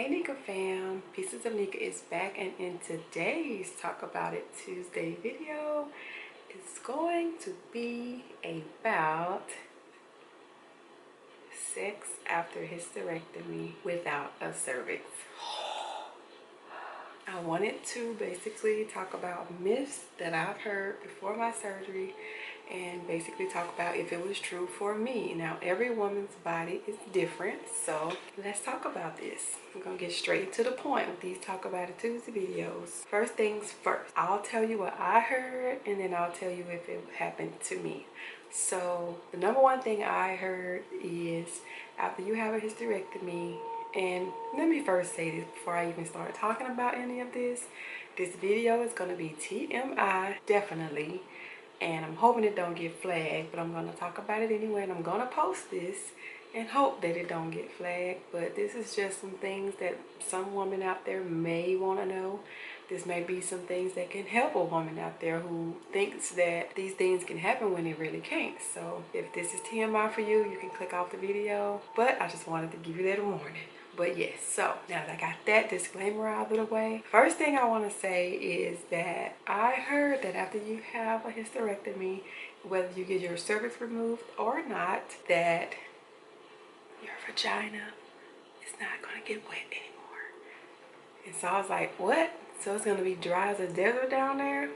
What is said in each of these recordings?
Hey Nika fam, Pieces of Nika is back, and in today's Talk About It Tuesday video, it's going to be about sex after hysterectomy without a cervix. I wanted to basically talk about myths that I've heard before my surgery and basically talk about if it was true for me. Now, every woman's body is different, so let's talk about this. I'm gonna get straight to the point with these Talk About It Tuesday videos. First things first, I'll tell you what I heard and then I'll tell you if it happened to me. So the number one thing I heard is after you have a hysterectomy, and let me first say this before I even start talking about any of this video is going to be TMI, definitely, and I'm hoping it don't get flagged, but I'm going to talk about it anyway, and I'm going to post this and hope that it don't get flagged. But this is just some things that some woman out there may want to know. This may be some things that can help a woman out there who thinks that these things can happen when it really can't. So if this is TMI for you, you can click off the video, but I just wanted to give you that warning. But yes, so now that I got that disclaimer out of the way, first thing I want to say is that I heard that after you have a hysterectomy, whether you get your cervix removed or not, that your vagina is not going to get wet anymore. And so I was like, what? So it's going to be dry as a desert down there?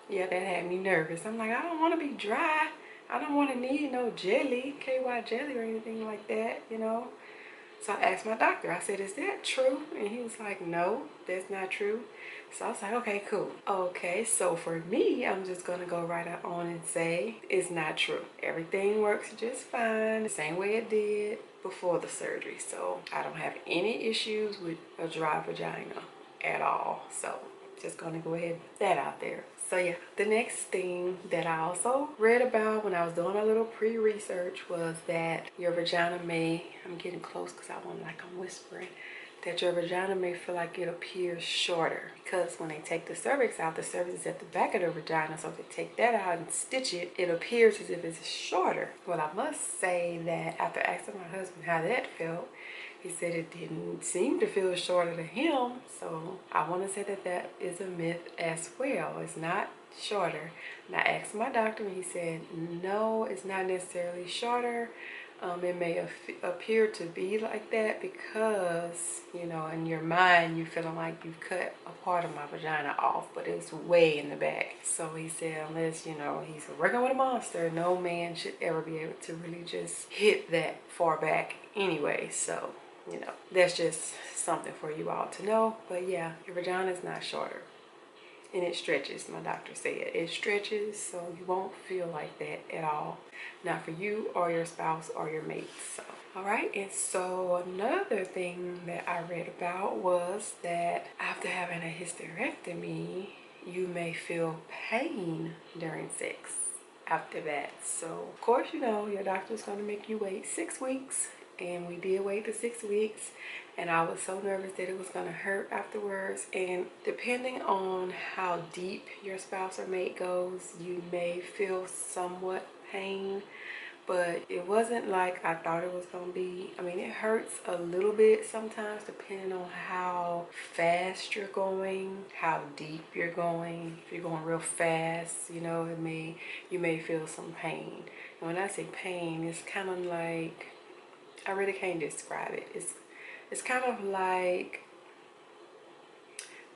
Yeah, that had me nervous. I'm like, I don't want to be dry. I don't want to need no jelly, KY jelly or anything like that, you know. So I asked my doctor, I said, is that true? And he was like, no, that's not true. So I was like, okay, cool. Okay, so for me, I'm just gonna go right on and say it's not true. Everything works just fine, the same way it did before the surgery. So I don't have any issues with a dry vagina at all. So just gonna go ahead and put that out there. So yeah, the next thing that I also read about when I was doing a little pre-research was that your vagina may, I'm getting close because I'm whispering, that your vagina may feel like it appears shorter because when they take the cervix out, the cervix is at the back of the vagina. So if they take that out and stitch it, it appears as if it's shorter. Well, I must say that after asking my husband how that felt, he said it didn't seem to feel shorter to him. So I want to say that that is a myth as well. It's not shorter. And I asked my doctor and he said, no, it's not necessarily shorter. It may appear to be like that because, you know, in your mind, you feeling like you've cut a part of my vagina off, but it's way in the back. So he said, unless, you know, he's working with a monster, no man should ever be able to really just hit that far back anyway. So, you know, that's just something for you all to know. But yeah, your vagina is not shorter. And it stretches, my doctor said. It stretches, so you won't feel like that at all. Not for you or your spouse or your mate. So, all right. And so another thing that I read about was that after having a hysterectomy, you may feel pain during sex after that. So, of course, you know, your doctor's going to make you wait 6 weeks. And we did wait the 6 weeks, and I was so nervous that it was going to hurt afterwards. And depending on how deep your spouse or mate goes, you may feel somewhat pain, but it wasn't like I thought it was going to be. I mean, it hurts a little bit sometimes depending on how fast you're going, how deep you're going. If you're going real fast, you know, you may feel some pain. And when I say pain, it's kind of like, I really can't describe it. It's kind of like,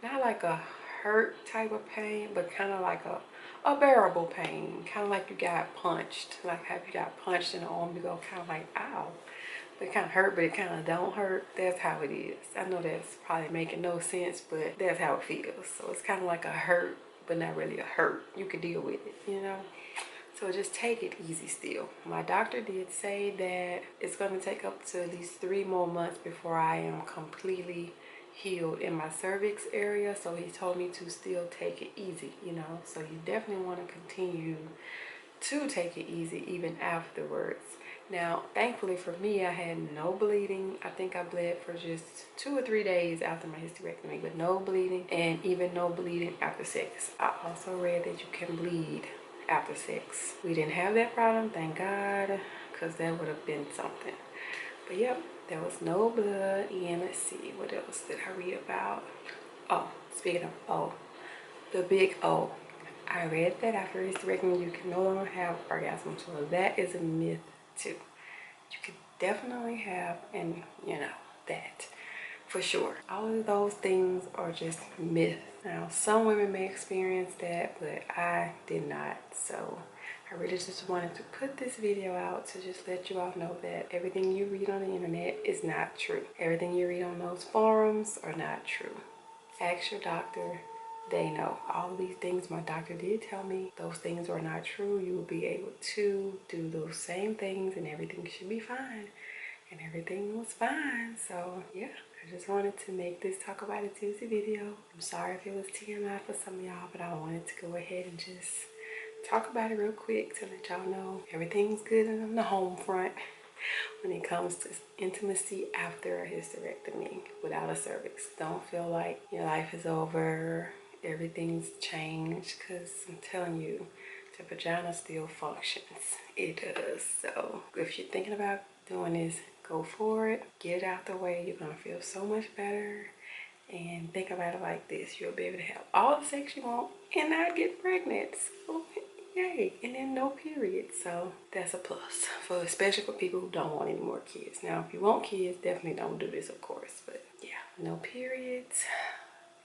not like a hurt type of pain, but kind of like a bearable pain. Kind of like you got punched. Like have you got punched in the arm, you go kind of like, ow. But it kind of hurt, but it kind of don't hurt. That's how it is. I know that's probably making no sense, but that's how it feels. So it's kind of like a hurt, but not really a hurt. You can deal with it, you know? So just take it easy still. My doctor did say that it's going to take up to at least 3 more months before I am completely healed in my cervix area. So he told me to still take it easy, you know. So you definitely want to continue to take it easy even afterwards. Now, thankfully for me, I had no bleeding. I think I bled for just 2 or 3 days after my hysterectomy, but no bleeding, and even no bleeding after sex. I also read that you can bleed after sex. We didn't have that problem, thank God, because that would have been something. But yep, there was no blood. And let's see, what else did I read about? Oh, speaking of O, the big O. I read that after hysterectomy you can no longer have orgasm. So that is a myth too. You could definitely have, and you know, that for sure. All of those things are just myths. Now, some women may experience that, but I did not. So I really just wanted to put this video out to just let you all know that everything you read on the internet is not true. Everything you read on those forums are not true. Ask your doctor. They know. All of these things my doctor did tell me, those things are not true. You will be able to do those same things and everything should be fine. And everything was fine. So yeah, I just wanted to make this Talk About It Tuesday video. I'm sorry if it was TMI for some of y'all, but I wanted to go ahead and just talk about it real quick to let y'all know everything's good on the home front when it comes to intimacy after a hysterectomy without a cervix. Don't feel like your life is over, everything's changed, because I'm telling you, the vagina still functions. It does. So if you're thinking about doing this, go for it. Get it out the way. You're gonna feel so much better. And think about it like this: you'll be able to have all the sex you want and not get pregnant. So yay. And then no period. So that's a plus, for especially for people who don't want any more kids. Now if you want kids, definitely don't do this, of course. But yeah, no periods.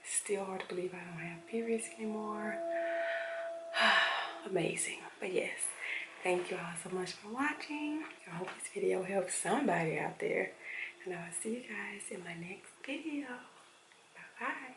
It's still hard to believe I don't have periods anymore. Amazing. But yes, thank you all so much for watching. I hope this video helps somebody out there. And I will see you guys in my next video. Bye bye.